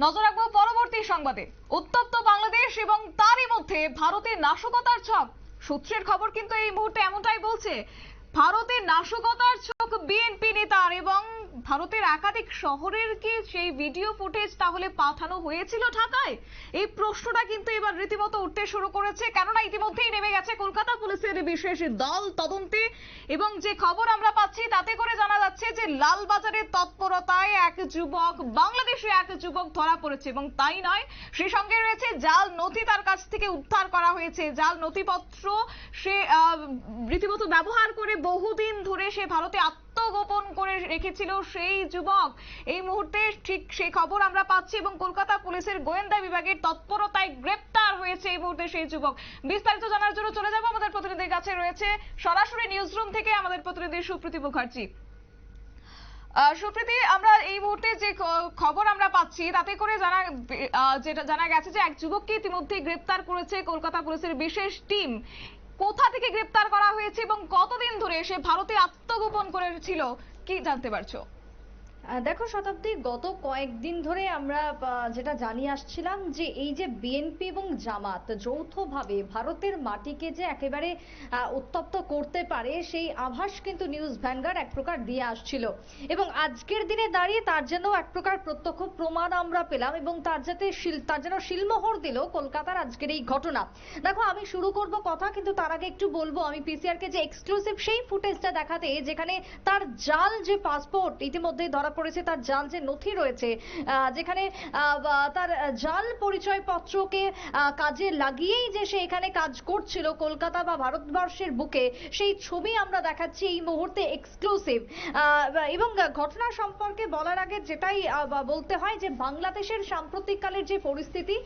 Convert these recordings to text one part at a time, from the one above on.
নজর রাখবো পরবর্তী সংবাদে। উত্তপ্ত বাংলাদেশ এবং তারই মধ্যে ভারতের নাশকতার ছক। সূত্রের খবর কিন্তু এই মুহূর্তে এমনটাই বলছে, ভারতের নাশকতার ছক বিএনপি নেতার এবং ভারতের একাধিক শহরের কি সেই ভিডিও ফুটেজ তাহলে পাঠানো হয়েছিল ঢাকায়? এই প্রশ্নটা কিন্তু এবার রীতিমতো উঠতে শুরু করেছে, কেননা ইতিমধ্যেই নেমে গেছে কলকাতা পুলিশের বিশেষ দল তদন্তে। এবং যে খবর আমরা পাচ্ছি তাতে করে জানা যাচ্ছে যে লালবাজারের তৎপরতায় এক যুবক, বাংলাদেশে এক যুবক ধরা পড়েছে। এবং তাই নয়, সেই সঙ্গে রয়েছে জাল নথি তার কাছ থেকে উদ্ধার করা হয়েছে। জাল নথিপত্র সে রীতিমতো ব্যবহার করে বহুদিন ধরে সে ভারতে আত্মগোপন করে রেখেছিল সেই যুবক। এই মুহূর্তে ঠিক সেই খবর আমরা পাচ্ছি এবং কলকাতা পুলিশের গোয়েন্দা বিভাগের তৎপরতায় গ্রেপ্তার হয়েছে এই মুহূর্তে সেই যুবক। বিস্তারিত জানার জন্য চলে যাব আমাদের প্রতিনিধির কাছে, রয়েছে সরাসরি নিউজ রুম থেকে আমাদের প্রতিনিধি সুপ্রীতি মুখার্জি। সুপ্রীতি, আমরা এই মুহূর্তে যে খবর আমরা পাচ্ছি তাতে করে জানা গেছে যে এক যুবককে ইতিমধ্যে গ্রেপ্তার করেছে কলকাতা পুলিশের বিশেষ টিম। কোথা থেকে গ্রেপ্তার করা হয়েছে এবং কতদিন ধরে সে ভারতে আত্মগোপন করেছিল, কি জানতে পারছো? দেখো শতাব্দী, গত কয়েকদিন ধরে আমরা যেটা জানিয়ে আসছিলাম যে এই যে বিএনপি এবং জামাত যৌথভাবে ভারতের মাটিকে যে একেবারে উত্তপ্ত করতে পারে সেই আভাস কিন্তু নিউজ ভ্যানগার্ড এক প্রকার দিয়ে আসছিল। এবং আজকের দিনে দাঁড়িয়ে তার যেন এক প্রকার প্রত্যক্ষ প্রমাণ আমরা পেলাম এবং তার যেন শিলমোহর দিল কলকাতার আজকের এই ঘটনা। দেখো, আমি শুরু করব কথা, কিন্তু তার আগে একটু বলবো আমি পিসিআর কে যে এক্সক্লুসিভ সেই ফুটেজটা দেখাতে, যেখানে তার জাল যে পাসপোর্ট ইতিমধ্যে ধরা পড়েছে, তার জাল যে নথি রয়েছে, যেখানে তার জাল পরিচয়পত্রকে কাজে লাগিয়েই যে সে এখানে কাজ করছিল কলকাতা বা ভারতবর্ষের বুকে, সেই ছবি আমরা দেখাচ্ছি এই মুহূর্তে এক্সক্লুসিভ। এবং ঘটনা সম্পর্কে বলার আগে যেটাই বলতে হয় যে বাংলাদেশের সাম্প্রতিককালের যে পরিস্থিতি,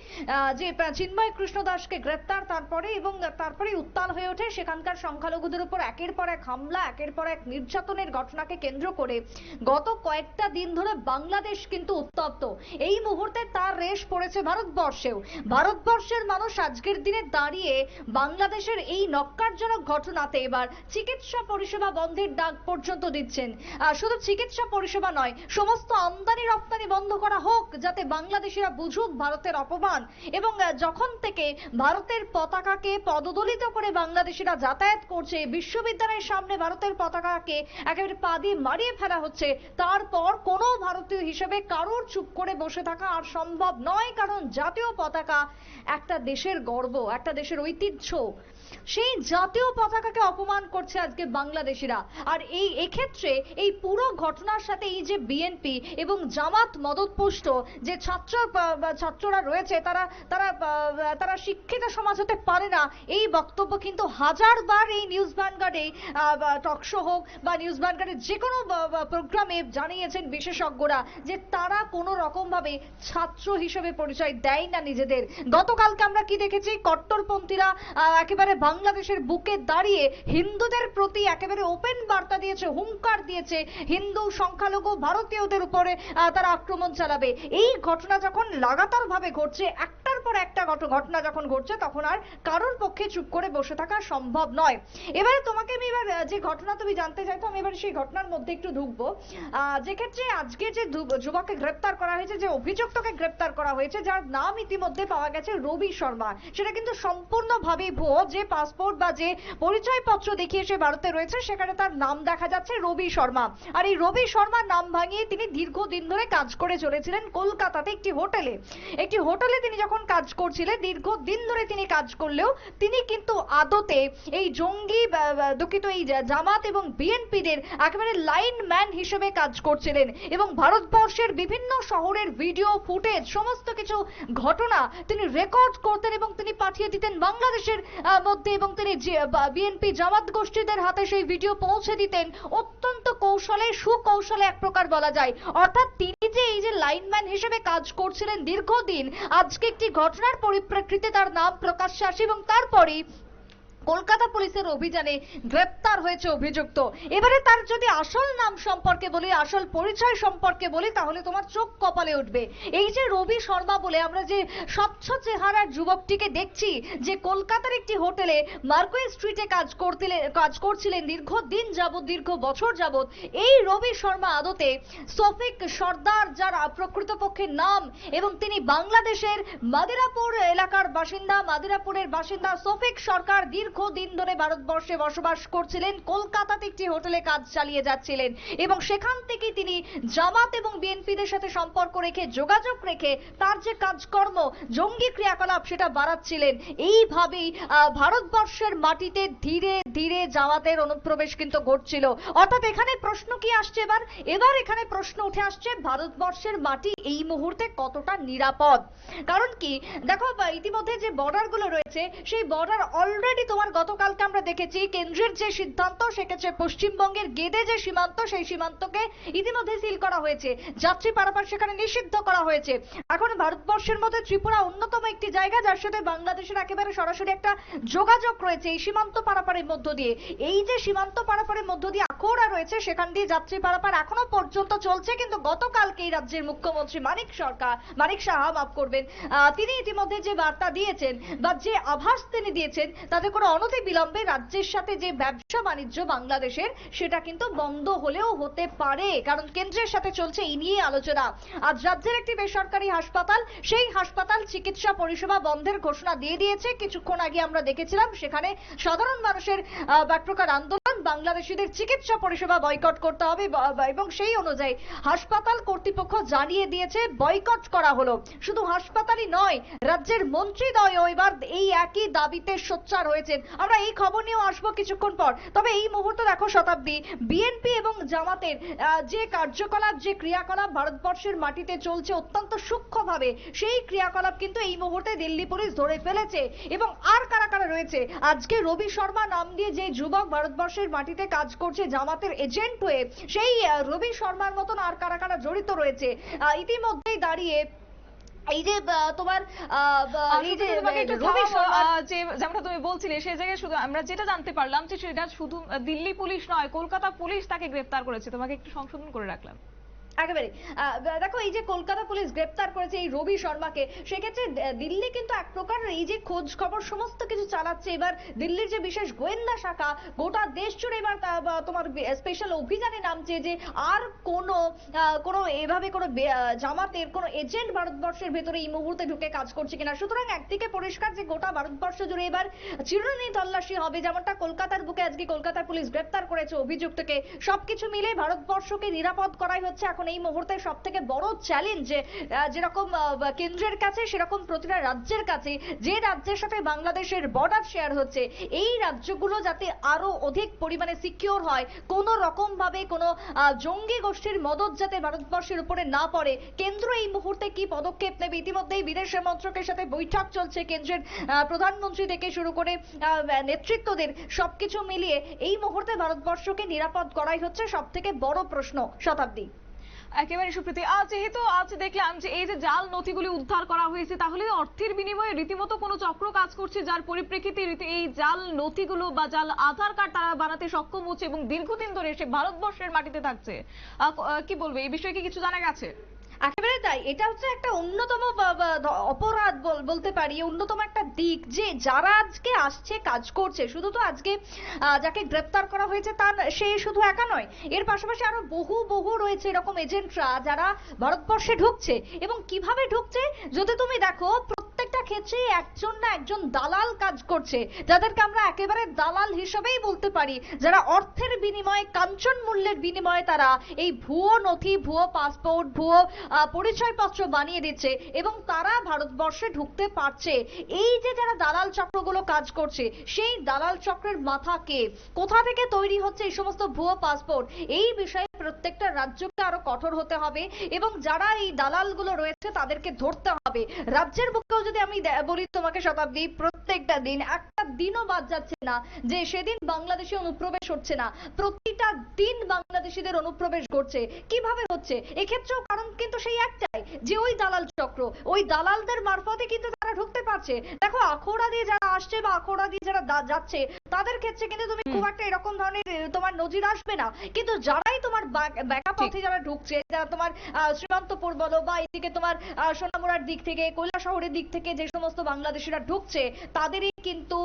যে চিন্ময় কৃষ্ণ দাসকে গ্রেপ্তার, তারপরে উত্তাল হয়ে ওঠে সেখানকার সংখ্যালঘুদের উপর একের পর এক হামলা, একের পর এক নির্যাতনের ঘটনাকে কেন্দ্র করে গত কয়েকটা দিন ধরে বাংলাদেশ কিন্তু উত্তপ্ত। এই মুহূর্তে তার রেশ পড়েছে ভারতবর্ষেও। ভারতবর্ষের মানুষ আজকের দিনে দাঁড়িয়ে বাংলাদেশের এই নক্কারজনক ঘটনাতে এবার চিকিৎসা পরিষেবা বন্ধের ডাক পর্যন্ত দিচ্ছেন। শুধু চিকিৎসা পরিষেবা নয়, সমস্ত আমদানি রপ্তানি বন্ধ করা হোক, যাতে বাংলাদেশিরা বুঝুক ভারতের অপমান। এবং যখন থেকে ভারতের পতাকাকে পদদলিত করে বাংলাদেশিরা যাতায়াত করছে, বিশ্ববিদ্যালয়ের সামনে ভারতের পতাকাকে একেবারে পা দিয়ে মারিয়ে ফেলা হচ্ছে, তারপর কোনো ভারতীয় হিসেবে কারোর চুপ করে বসে থাকা আর সম্ভব নয়। কারণ জাতীয় পতাকা একটা দেশের গর্ব, একটা দেশের ঐতিহ্য। সেই জাতীয় পতাকাকে অপমান করছে আজকে বাংলাদেশিরা। আর এক্ষেত্রে এই পুরো ঘটনার সাথে এই যে বিএনপি এবং জামাত মদতপুষ্ট যে ছাত্ররা রয়েছে, তারা শিক্ষিত সমাজ হতে পারে না, এই বক্তব্য কিন্তু হাজারবার এই নিউজ ভ্যানগার্ডে টকশো হোক বা নিউজ ভ্যানগার্ডের যে কোনো প্রোগ্রামে জানিয়েছেন বিশেষজ্ঞরা যে তারা কোনো রকম ভাবে ছাত্র হিসেবে পরিচয় দেয় না নিজেদের। গতকালকে আমরা কি দেখেছি, কট্টরপন্থীরা একেবারে বাংলাদেশের বুকে দাঁড়িয়ে হিন্দুদের প্রতি একেবারে ওপেন বার্তা দিয়েছে, হুঙ্কার দিয়েছে, হিন্দু সংখ্যালঘু ভারতীয়দের উপরে তারা আক্রমণ চালাবে। এই ঘটনা যখন লাগাতার ভাবে ঘটছে, একটার পর একটা ঘটনা যখন ঘটছে, তখন আর কারোর পক্ষে চুপ করে বসে থাকা সম্ভব নয়। এবারে তোমাকে আমি যে ঘটনা তুমি জানতে চাইতো, আমি এবার সেই ঘটনার মধ্যে একটু ঢুকবো। যে ক্ষেত্রে আজকে যে যুবককে গ্রেপ্তার করা হয়েছে, যে অভিযুক্তকে গ্রেপ্তার করা হয়েছে, যার নাম ইতিমধ্যে পাওয়া গেছে রবি শর্মা, সেটা কিন্তু সম্পূর্ণভাবে ভুয়ো। যে পাসপোর্ট বা যে পরিচয়পত্র দেখিয়ে সে ভারতে রয়েছে, সেখানে তার নাম দেখা যাচ্ছে রবি শর্মা। আর এই রবি শর্মার নাম ভাঙিয়ে তিনি দীর্ঘদিন ধরে কাজ করে চলেছিলেন কলকাতাতে একটি হোটেলে তিনি যখন কাজ করছিলেন, দীর্ঘদিন ধরে তিনি কাজ করলেও তিনি কিন্তু আদতে এই জঙ্গি দুঃখিত এই জামাত এবং বিএনপিদের একেবারে লাইনম্যান হিসেবে কাজ করছিলেন। এবং ভারতবর্ষের বিভিন্ন শহরের ভিডিও ফুটেজ, সমস্ত কিছু ঘটনা তিনি রেকর্ড করতেন এবং তিনি পাঠিয়ে দিতেন বাংলাদেশের মধ্যে, এবং তিনি বিএনপি জামাত গোষ্ঠীদের হাতে সেই ভিডিও পৌঁছে দিতেন অত্যন্ত সুকৌশলে এক প্রকার বলা যায়। অর্থাৎ তিনি যে এই যে লাইনম্যান হিসেবে কাজ করছিলেন দীর্ঘদিন, আজকে একটি ঘটনার পরিপ্রেক্ষিতে তার নাম প্রকাশ্যে আসে এবং তারপরেই কলকাতা পুলিশের অভিযানে গ্রেপ্তার হয়েছে অভিযুক্ত। এবারে তার যদি আসল নাম সম্পর্কে বলি, আসল পরিচয় সম্পর্কে বলি, তাহলে তোমার চোখ কপালে উঠবে। এই যে রবি শর্মা বলে আমরা যে স্বচ্ছ চেহারার যুবকটিকে দেখছি, যে কলকাতার একটি হোটেলে মার্কুই স্ট্রিটে কাজ করছিলেন দীর্ঘদিন যাবৎ, দীর্ঘ বছর যাবৎ, এই রবি শর্মা আদতে শফিক সর্দার, যার প্রকৃতপক্ষে নাম, এবং তিনি বাংলাদেশের মাদিরাপুর এলাকার বাসিন্দা, মাদিরাপুরের বাসিন্দা শফিক সরকার দীর্ঘদিন ধরে ভারতবর্ষে বসবাস করছিলেন, কলকাতাতে একটি হোটেলে কাজ চালিয়ে যাচ্ছিলেন, এবং সেখান থেকে তিনি জামাত এবং বিএনপিদের সাথে সম্পর্ক রেখে, যোগাযোগ রেখে তার যে কাজকর্ম, জঙ্গি ক্রিয়াকলাপ সেটা বাড়াচ্ছিলেন। এইভাবেই ভারতবর্ষের মাটিতে ধীরে ধীরে জামাতের অনুপ্রবেশ কিন্তু ঘটছিল। অর্থাৎ এখানে প্রশ্ন কি আসছে, এবার এখানে প্রশ্ন উঠে আসছে, ভারতবর্ষের মাটি এই মুহূর্তে কতটা নিরাপদ। কারণ কি দেখো, ইতিমধ্যে যে বর্ডার গুলো রয়েছে, সেই বর্ডার অলরেডি তোমার গতকালকে আমরা দেখেছি কেন্দ্রের যে সিদ্ধান্ত, সেক্ষেত্রে পশ্চিমবঙ্গের গেদে যে সীমান্ত, সেই সীমান্তকে ইতিমধ্যে সিল করা হয়েছে, যাত্রী পারাপার সেখানে নিষিদ্ধ করা হয়েছে। এখন ভারতবর্ষের মধ্যে ত্রিপুরা অন্যতম একটি জায়গা, যার সাথে বাংলাদেশের একেবারে সরাসরি একটা যোগাযোগ রয়েছে এই সীমান্ত পারাপারের মধ্য দিয়ে। এই যে সীমান্ত পারাপারের মধ্য দিয়ে আখড়া রয়েছে, সেখান দিয়ে যাত্রী পারাপার এখনো পর্যন্ত চলছে। কিন্তু গতকালকে এই রাজ্যের মুখ্যমন্ত্রী মানিক সাহা তিনি ইতিমধ্যে যে বার্তা দিয়েছেন বা যে আভাস তিনি দিয়েছেন, তাতে করে অনতি বিলম্বে রাজ্যের সাথে যে ব্যবসা বাণিজ্য বাংলাদেশের, সেটা কিন্তু বন্ধ হলেও হতে পারে, কারণ কেন্দ্রের সাথে চলছে এই নিয়ে আলোচনা। আজ রাজ্যের একটি বেসরকারি হাসপাতাল, সেই হাসপাতাল চিকিৎসা পরিষেবা বন্ধের ঘোষণা দিয়ে দিয়েছে। কিছুক্ষণ আগে আমরা দেখেছিলাম সেখানে সাধারণ মানুষের এক প্রকার আন্দোলন, বাংলাদেশিদের চিকিৎসা পরিষেবা বয়কট করতে হবে, এবং সেই অনুযায়ী হাসপাতাল কর্তৃপক্ষ জানিয়ে দিয়েছে বয়কট করা হলো। শুধু হাসপাতালই নয়, রাজ্যের মন্ত্রীদ্বয়ও এবার এই একই দাবিতে সোচ্চার হয়েছেন। আমরা এই খবর নিয়েও আসবো কিছুক্ষণ পর। তবে এই মুহূর্তে দেখো শতাব্দী, বিএনপি এবং জামাতের যে কার্যকলাপ, যে ক্রিয়াকলাপ ভারতবর্ষের মাটিতে চলছে অত্যন্ত সূক্ষ্মভাবে, সেই ক্রিয়াকলাপ কিন্তু এই মুহূর্তে দিল্লি পুলিশ ধরে ফেলেছে। এবং আর কারা কারা রয়েছে, আজকে রবি শর্মা নাম দিয়ে যে যুবক ভারতবর্ষের মাটিতে কাজ করছে জামাতের এজেন্ট হয়ে, সেই রবি শর্মার মতন আর কারা কারা জড়িত রয়েছে ইতিমধ্যেই দাঁড়িয়ে এই যে তোমার এই যে রবি শর্মা, যে যেমনটা তুমি বলছিলে, সেই জায়গায় শুধু আমরা যেটা জানতে পারলাম যে সেটা শুধু দিল্লি পুলিশ নয়, কলকাতা পুলিশ তাকে গ্রেফতার করেছে। তোমাকে একটু সংশোধন করে রাখলাম। একেবারে দেখো, এই যে কলকাতা পুলিশ গ্রেপ্তার করেছে এই রবি শর্মাকে, সেক্ষেত্রে দিল্লি কিন্তু এক প্রকার এই যে খোঁজ খবর সমস্ত কিছু চালাচ্ছে। এবার দিল্লির যে বিশেষ গোয়েন্দা শাখা গোটা দেশ জুড়ে এবার তোমার স্পেশাল অভিযানে নামছে, যে আর কোনো এভাবে কোনো জামাতের কোনো এজেন্ট ভারতবর্ষের ভেতরে এই মুহূর্তে ঢুকে কাজ করছে কিনা। সুতরাং একদিকে পরিষ্কার যে গোটা ভারতবর্ষ জুড়ে এবার চিরুনি তল্লাশি হবে, যেমনটা কলকাতার বুকে আজকে কলকাতার পুলিশ গ্রেপ্তার করেছে অভিযুক্তকে। সবকিছু মিলে ভারতবর্ষকে নিরাপদ করাই হচ্ছে এখন এই মুহূর্তে সব থেকে বড় চ্যালেঞ্জ। যেরকম কেন্দ্রের কাছে, সেরকম প্রতিটা রাজ্যের কাছে, যে রাজ্যের সাথে বাংলাদেশের বর্ডার শেয়ার হচ্ছে, এই রাজ্যগুলো যাতে আরো অধিক পরিমাণে সিকিউর হয়, কোন রকম ভাবে কোনো জঙ্গি গোষ্ঠীর মদত যাতে ভারতবর্ষের উপরে না পড়ে, কেন্দ্র এই মুহূর্তে কি পদক্ষেপ নেবে। ইতিমধ্যেই বিদেশ মন্ত্রকের সাথে বৈঠক চলছে, কেন্দ্রের প্রধানমন্ত্রী থেকে শুরু করে নেতৃত্বদের, সবকিছু মিলিয়ে এই মুহূর্তে ভারতবর্ষকে নিরাপদ করাই হচ্ছে সব থেকে বড় প্রশ্ন। শতাব্দী, একেবারে সুপ্রীতি, যেহেতু আজ দেখলাম যে এই যে জাল নথিগুলি উদ্ধার করা হয়েছে, তাহলে অর্থের বিনিময়ে রীতিমতো কোনো চক্র কাজ করছে, যার পরিপ্রেক্ষিতে এই জাল নথিগুলো বা জাল আধার কার্ড তারা বানাতে সক্ষম হচ্ছে এবং দীর্ঘদিন ধরে সে ভারতবর্ষের মাটিতে থাকছে। কি বলবে এই বিষয়ে, কি কিছু জানা গেছে? একেবারে তাই, এটা হচ্ছে একটা অন্যতম অপরাধ বলতে পারি, অন্যতম একটা দিক, যে যারা আজকে আসছে কাজ করছে, শুধু তো আজকে যাকে গ্রেপ্তার করা হয়েছে তার সে শুধু একা নয়, এর পাশাপাশি আরো বহু রয়েছে এরকম এজেন্টরা যারা ভারতবর্ষে ঢুকছে। এবং কিভাবে ঢুকছে যদি তুমি দেখো, প্রত্যেকটা ক্ষেত্রে একজন না একজন দালাল কাজ করছে, যাদেরকে আমরা একেবারে দালাল হিসেবেই বলতে পারি, যারা অর্থের বিনিময়ে, কাঞ্চন মূল্যের বিনিময়ে তারা এই ভুয়ো নথি, ভুয়ো পাসপোর্ট, ভুয়ো পরিচয়পত্র বানিয়ে দিচ্ছে এবং তারা ভারতবর্ষে ঢুকতে পারছে। এই যে যারা দালাল চক্রগুলো কাজ করছে, সেই দালাল চক্রের মাথা কে, কোথা থেকে তৈরি হচ্ছে এই সমস্ত ভুয়ো পাসপোর্ট, এই বিষয়ে প্রত্যেকটা রাজ্যকে আরো কঠোর হতে হবে এবং যারা এই দালালগুলো রয়েছে তাদেরকে ধরতে হবে। রাজ্যের বুকেও যদি আমি বলি তোমাকে শতাব্দী, প্রত্যেকটা দিন, একটা দিনও বাদ যাচ্ছে না যে সেদিন বাংলাদেশে অনুপ্রবেশ হচ্ছে না। প্রতিটা দিন বাংলাদেশিদের অনুপ্রবেশ ঘটছে। কিভাবে হচ্ছে? এক্ষেত্রেও কারণ কিন্তু সেই একটাই, যে ওই দালাল চক্র, ওই দালালদের মারফতে কিন্তু তারা ঢুকতে পারছে। দেখো আখাউড়া দিয়ে যারা আসছে বা আখাউড়া দিয়ে যারা যাচ্ছে তাদের ক্ষেত্রে কিন্তু তুমি খুব একটা এরকম ধরনের তোমার নজির আসবে না, কিন্তু যারাই তোমার বাঁকা পথে যারা ঢুকছে, যারা তোমার শ্রীমন্তপুর বলো বা এদিকে তোমার সোনামুড়ার দিক থেকে কৈলাসহরের দিক থেকে যে সমস্ত বাংলাদেশিরা ঢুকছে তাদেরই কিন্তু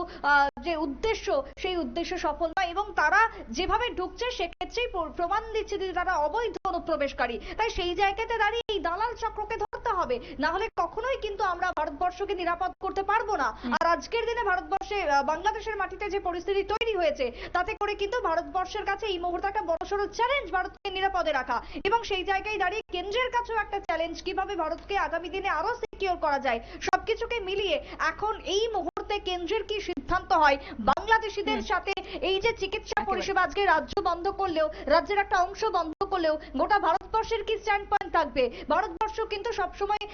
যে উদ্দেশ্য সেই উদ্দেশ্য সফল নয়, এবং তারা যেভাবে ঢুকছে সেক্ষেত্রেই প্রমাণ দিচ্ছে যে তারা অবৈধ অনুপ্রবেশকারী। তাই সেই জায়গাতে দাঁড়িয়ে এই দালাল চক্রকে ধরতে হবে, না হলে কখনোই কিন্তু আমরা ভারতবর্ষকে নিরাপদ করতে পারবো না। আর আজকের দিনে ভারতবর্ষে বাংলাদেশের মাটিতে যে পরিস্থিতি তৈরি হয়েছে তাতে করে কিন্তু ভারতবর্ষের কাছে এই মুহূর্তে একটা বড়সড় চ্যালেঞ্জ ভারতকে নিরাপদে রাখা, এবং সেই জায়গায় দাঁড়িয়ে কেন্দ্রের কাছেও একটা চ্যালেঞ্জ কিভাবে ভারতকে আগামী দিনে আরো সিকিউর করা যায়। সবকিছুকে মিলিয়ে এখন এই মুহূর্তে কেন্দ্রের কি সিদ্ধান্ত হয়, বাংলাদেশিদের সাথে এই যে চিকিৎসা পরিষেবা আজকে রাজ্য বন্ধ করলেও, রাজ্যের একটা অংশ বন্ধ করলেও গোটা ভারতবর্ষের কি স্ট্যান্ড পয়েন্ট থাকবে? ভারতবর্ষ কিন্তু সবসময়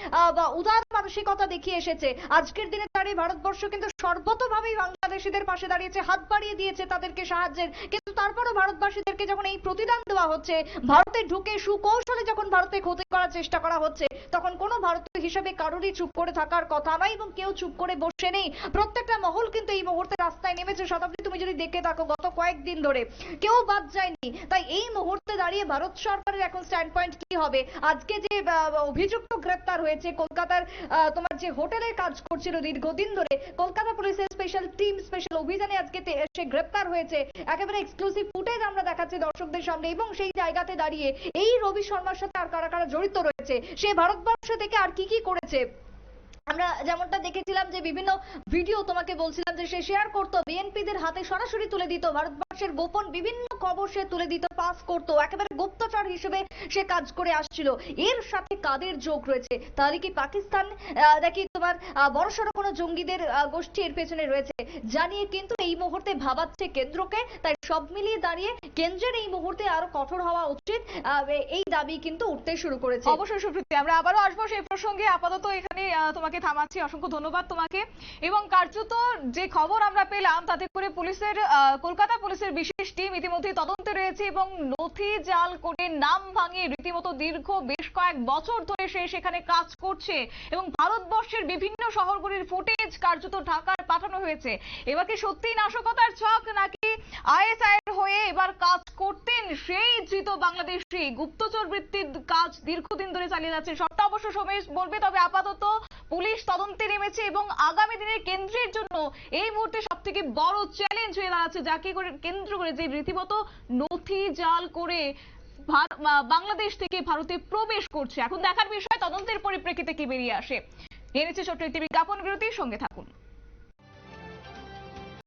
উদার মানসিকতা দেখিয়ে এসেছে। আজকের দিনে দাঁড়িয়ে ভারতবর্ষ কিন্তু সর্বতোভাবেই বাংলাদেশিদের পাশে দাঁড়িয়েছে, হাত বাড়িয়ে দিয়েছে তাদেরকে সাহায্যের। কিন্তু তারপরও ভারতবাসীদেরকে যখন এই প্রতিদান দেওয়া হচ্ছে, ভারতে ঢুকে সুকৌশলে যখন ভারতে ক্ষতি করার চেষ্টা করা হচ্ছে, তখন কোনো ভারতীয় হিসেবে কারোরই চুপ করে থাকার কথা নয়, এবং কেউ চুপ করে বসে নেই। প্রত্যেকটা মহল কিন্তু এই মুহূর্তে রাস্তায় নেমেছে। শতাব্দী, তুমি যদি দেখে থাকো গত কয়েকদিন ধরে কেউ বাদ যায়নি। তাই এই মুহূর্তে দাঁড়িয়ে ভারত সরকারের এখন স্ট্যান্ড পয়েন্ট কি হবে? আজকে যে অভিযুক্ত গ্রেপ্তার হয়েছে কলকাতার তোমার যে হোটেলে কাজ করছিল দীর্ঘদিন ধরে, কলকাতা পুলিশের স্পেশাল টিম স্পেশাল অভিযানে আজকে সে গ্রেপ্তার হয়েছে। একেবারে এক্সক্লুসিভ ফুটেজ আমরা দেখাচ্ছি দর্শকদের সামনে, এবং সেই জায়গাতে দাঁড়িয়ে এই রবি শর্মার সাথে আর কারা কারা জড়িত রয়েছে, সে ভারতবর্ষ থেকে আর কি কি করেছে আমরা যেমনটা দেখেছিলাম যে বিভিন্ন ভিডিও তোমাকে বলছিলাম যে সে শেয়ার করতো, বিএনপিদের হাতে সরাসরি তুলে দিত, ভারতবর্ষের গোপন বিভিন্ন খবর সে তুলে দিত, পাস করতো, একেবারে গুপ্তচর হিসেবে সে কাজ করে আসছিল। এর সাথে কাদের যোগ রয়েছে? তাহলে কি পাকিস্তান নাকি তোমার বড়সড় কোনো জঙ্গিদের গোষ্ঠী এর পেছনে রয়েছে? জানিয়ে কিন্তু এই মুহূর্তে ভাবাচ্ছে কেন্দ্রকে। তাই সব মিলিয়ে দাঁড়িয়ে কেন্দ্রের এই মুহূর্তে আরো কঠোর হওয়া উচিত, এই দাবি কিন্তু উঠতে শুরু করেছে। অবশ্যই সুপ্রীতি, আমরা আবারও আসবো সেই প্রসঙ্গে। আপাতত এখানে তোমাকে থামাচ্ছি, অসংখ্য ধন্যবাদ তোমাকে। এবং কার্যত যে খবর আমরা পেলাম তাতে করে পুলিশের কলকাতা পুলিশের বিশেষ টিম ইতিমধ্যে তদন্তে রয়েছে, এবং নথি জাল করে নাম ভাঙিয়ে রীতিমতো দীর্ঘ বেশ কয়েক বছর ধরে সে সেখানে কাজ করছে, এবং ভারতবর্ষের বিভিন্ন শহরগুলির ফুটেজ কার্যত ঢাকার পাঠানো হয়েছে। এবার কি সত্যি নাশকতার ছক, নাকি আইএসআই এর হয়ে এবার কাজ করতেন সেই ধৃত বাংলাদেশি গুপ্তচর বৃত্তির কাজ দীর্ঘদিন ধরে চালিয়ে যাচ্ছে? সবটা অবশ্য সময় বলবে। তবে আপাতত পুলিশ তদন্তে নেমেছে, এবং আগামী দিনে কেন্দ্রের জন্য এই মুহূর্তে সব থেকে বড় চ্যালেঞ্জ হয়ে দাঁড়াচ্ছে, যাকে করে কেন্দ্র করে যে রীতিমতো নথি জাল করে বাংলাদেশ থেকে ভারতে প্রবেশ করছে। এখন দেখার বিষয় তদন্তের পরিপ্রেক্ষিতে কি বেরিয়ে আসে। নিয়ে নিচ্ছে ছোট্ট একটি বিজ্ঞাপন বিরতির সঙ্গে থাকুন।